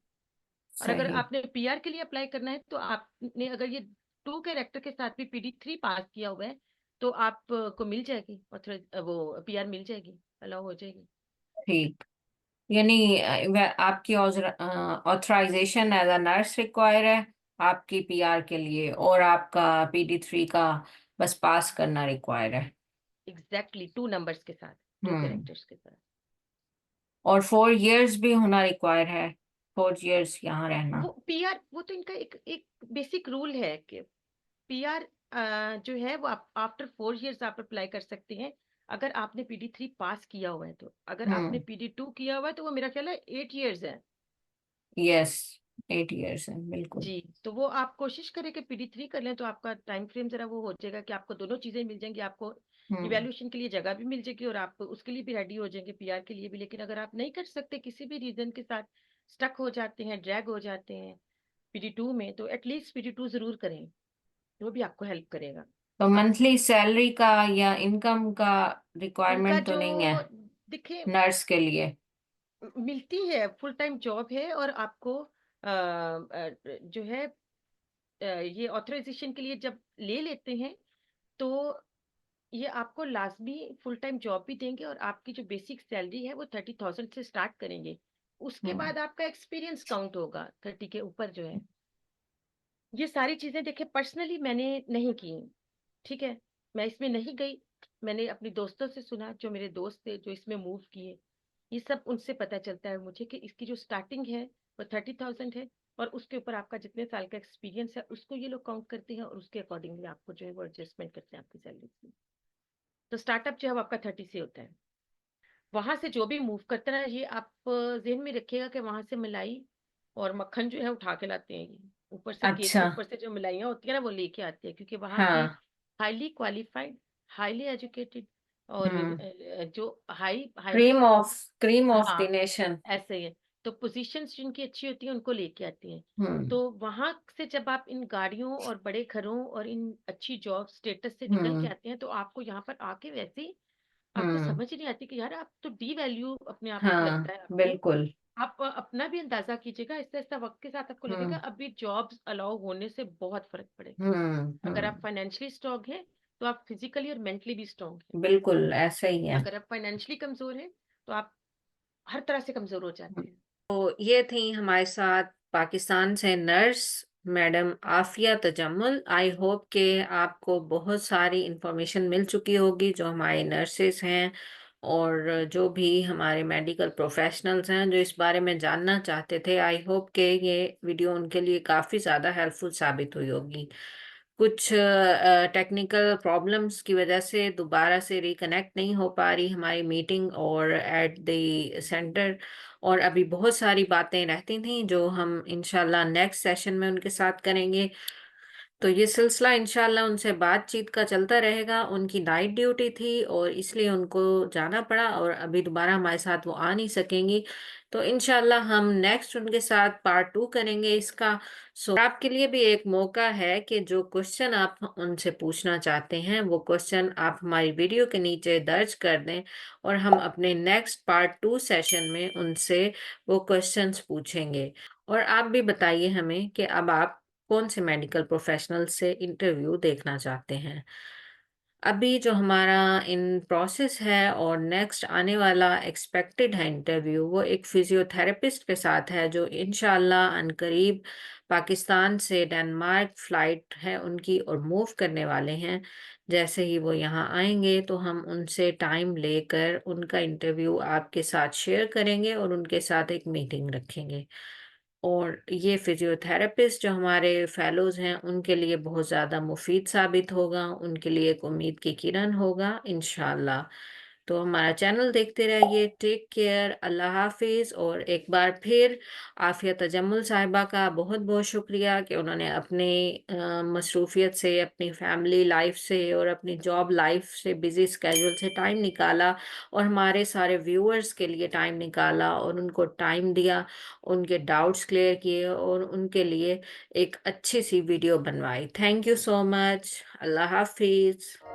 Speaker 1: और अगर
Speaker 2: सही,
Speaker 1: आपने पीआर के लिए अप्लाई करना है तो आपने अगर ये 2 कैरेक्टर के साथ भी PD3 पास किया हुआ है, तो आप को मिल जाएगी वो पीआर मिल जाएगी, अलाउ हो जाएगी।
Speaker 2: ठीक। यानी आपकी authorization as a nurse require है आपकी पीआर के लिए, और आपका PD3 का बस पास करना रिक्वायर है।
Speaker 1: एग्ज़ैक्टली 2 नंबर्स के साथ, 2
Speaker 2: हम्म।
Speaker 1: कैरेक्टर्स के साथ।
Speaker 2: और 4 इयर्स भी होना रिक्वायर है, 4 इयर्स यहाँ रहना।
Speaker 1: वो पीआर वो तो इनका एक एक बेसिक रूल है कि पीआर जो है वो आप आफ्टर 4 इयर्स आप अप्लाई कर सकते हैं, अगर आपने PD3 पास किया हुआ है तो। अगर आपने
Speaker 2: हम्म।
Speaker 1: PD2 किया हुआ है तो वो मेरा ख्याल है 8 इयर्स है।
Speaker 2: यस, 8 इयर्स है बिल्कुल।
Speaker 1: जी, तो वो आप कोशिश करें कि PD3 कर लें, तो आपका टाइम फ्रेम ज़रा वो हो जाएगा कि आपको दोनों चीज़ें मिल जाएँगी, आपको
Speaker 2: हम्म।
Speaker 1: इवैल्यूएशन के लिए जगह भी मिल जाएगी और आप उसके लिए भी रेडी हो जाएँगे, पीआर के लिए भी। लेकिन अगर आप नहीं कर सकते, किसी भी रीज़न के साथ स्टक हो जाते हैं, ड्रैग हो जाते हैं PD2 में, तो एट लीस्ट PD2 ज़रूर करें, वो भी आपको हेल्प करेगा।
Speaker 2: तो
Speaker 1: आप
Speaker 2: मंथली सैलरी का या इनकम का
Speaker 1: उनका
Speaker 2: रिक्वायरमेंट तो
Speaker 1: जो
Speaker 2: नहीं है
Speaker 1: देखिए
Speaker 2: नर्स के लिए?
Speaker 1: मिलती है, फुल टाइम जॉब है और आपको जो है ये ऑथराइज़ेशन के लिए जब ले लेते हैं, तो ये आपको लाज़मी फुल टाइम जॉब भी देंगे और आपकी जो बेसिक सैलरी है वो 30,000 से स्टार्ट करेंगे। उसके
Speaker 2: हम्म।
Speaker 1: बाद आपका एक्सपीरियंस काउंट होगा 30 के ऊपर जो है। ये सारी चीज़ें देखिए पर्सनली मैंने नहीं की, ठीक है? मैं इसमें नहीं गई, मैंने अपने दोस्तों से सुना, जो मेरे दोस्त थे जो इसमें मूव किए, ये सब उनसे पता चलता है मुझे कि इसकी जो स्टार्टिंग है वो 30,000 है और उसके ऊपर आपका जितने साल का एक्सपीरियंस है उसको ये लोग काउंट करते हैं और उसके अकॉर्डिंगली आपको जो है वो एडजस्टमेंट करते हैं आपकी सैलरी में। तो स्टार्टअप जो है वो आपका 30 से होता है। वहाँ से जो भी मूव करता है ये आप ज़हन में रखिएगा कि वहाँ से मलाई और मक्खन जो है उठा के लाते हैं ये। ऊपर से केक के
Speaker 2: अच्छा।
Speaker 1: ऊपर से जो मिलाइयाँ होती है ना वो लेके आते हैं क्योंकि वहाँ के
Speaker 2: हाँ।
Speaker 1: हाईली क्वालिफाइड, हाईली एजुकेटेड और
Speaker 2: हम्म।
Speaker 1: जो highly
Speaker 2: cream of cream of the
Speaker 1: हाँ,
Speaker 2: नेशन।
Speaker 1: ऐसे ही है। तो पोज़ीशंस जिनकी अच्छी होती हैं उनको लेके आती हैं।
Speaker 2: हम्म।
Speaker 1: तो वहाँ से जब आप इन गाड़ियों और बड़े घरों और इन अच्छी जॉब स्टेटस से निकल के
Speaker 2: हम्म।
Speaker 1: आते हैं तो आपको यहाँ पर आके वैसे ही आपको
Speaker 2: हम्म।
Speaker 1: समझ ही नहीं आती कि यार आप तो डीवैल्यू अपने आप को
Speaker 2: हाँ
Speaker 1: लगता है आपको।
Speaker 2: बिल्कुल।
Speaker 1: आप अपना भी अंदाज़ा कीजिएगा, आहिस्ता-आहिस्ता वक़्त के साथ आपको लगेगा
Speaker 2: हम्म।
Speaker 1: अभी जॉब्स अलाउ होने से बहुत फ़र्क पड़ेगा।
Speaker 2: हम्म।
Speaker 1: अगर आप
Speaker 2: हम्म।
Speaker 1: फाइनेंशियली स्ट्रॉन्ग हैं, तो आप फिज़िकली और मेंटली भी स्ट्रॉन्ग हैं।
Speaker 2: बिल्कुल ऐसा ही है।
Speaker 1: अगर आप फाइनेंशियली कमज़ोर हैं, तो आप हर तरह से कमज़ोर हो जाते हैं।
Speaker 2: तो ये थी हमारे साथ पाकिस्तान से nurse madam Afia Tajammul. I hope कि आपको बहुत सारी इंफॉर्मेशन मिल चुकी होगी, जो हमारे नर्सेस हैं और जो भी हमारे मेडिकल प्रोफेशनल्स हैं जो इस बारे में जानना चाहते थे। आई होप कि ये वीडियो उनके लिए काफ़ी ज़्यादा हेल्पफुल साबित हुई होगी। कुछ टेक्निकल प्रॉब्लम्स की वजह से दोबारा से रिकनेक्ट नहीं हो पा रही हमारी मीटिंग और एट द सेंटर, और अभी बहुत सारी बातें रहती थी जो हम इंशाल्लाह नेक्स्ट सेशन में उनके साथ करेंगे। तो ये सिलसिला इंशाल्लाह उनसे बातचीत का चलता रहेगा। उनकी नाइट ड्यूटी थी और इसलिए उनको जाना पड़ा और अभी दोबारा हमारे साथ वो आ नहीं सकेंगी। तो इंशाल्लाह हम नेक्स्ट उनके साथ पार्ट 2 करेंगे इसका। सो आपके लिए भी एक मौका है कि जो क्वेश्चन आप उनसे पूछना चाहते हैं वो क्वेश्चन आप हमारी वीडियो के नीचे दर्ज कर दें और हम अपने नेक्स्ट पार्ट 2 सेशन में उनसे वो क्वेश्चंस पूछेंगे। और आप भी बताइए हमें कि अब आप कौन से मेडिकल प्रोफेशनल से इंटरव्यू देखना चाहते हैं। अभी जो हमारा इन प्रोसेस है और नेक्स्ट आने वाला एक्सपेक्टेड है इंटरव्यू, वो एक फिजियोथेरेपिस्ट के साथ है जो इंशाल्लाह अनकरीब पाकिस्तान से डेनमार्क फ्लाइट है उनकी और मूव करने वाले हैं। जैसे ही वो यहाँ आएंगे तो हम उनसे टाइम लेकर उनका इंटरव्यू आपके साथ शेयर करेंगे और उनके साथ एक मीटिंग रखेंगे। और ये फिजियोथेरेपिस्ट जो हमारे फेलोज़ हैं उनके लिए बहुत ज़्यादा मुफीद साबित होगा, उनके लिए एक उम्मीद की किरण होगा इंशाल्लाह। तो हमारा चैनल देखते रहिए। टेक केयर, अल्लाह हाफ़िज़। और एक बार फिर आफ़िया तजम्मुल साहिबा का बहुत-बहुत शुक्रिया कि उन्होंने अपनी मसरूफ़ियत से, अपनी फैमिली लाइफ़ से और अपनी जॉब लाइफ़ से, बिज़ी स्केड्यूल से टाइम निकाला और हमारे सारे व्यूअर्स के लिए टाइम निकाला और उनको टाइम दिया, उनके डाउट्स क्लियर किए और उनके लिए एक अच्छी-सी वीडियो बनवाई। Thank you so much. अल्लाह हाफ़िज़।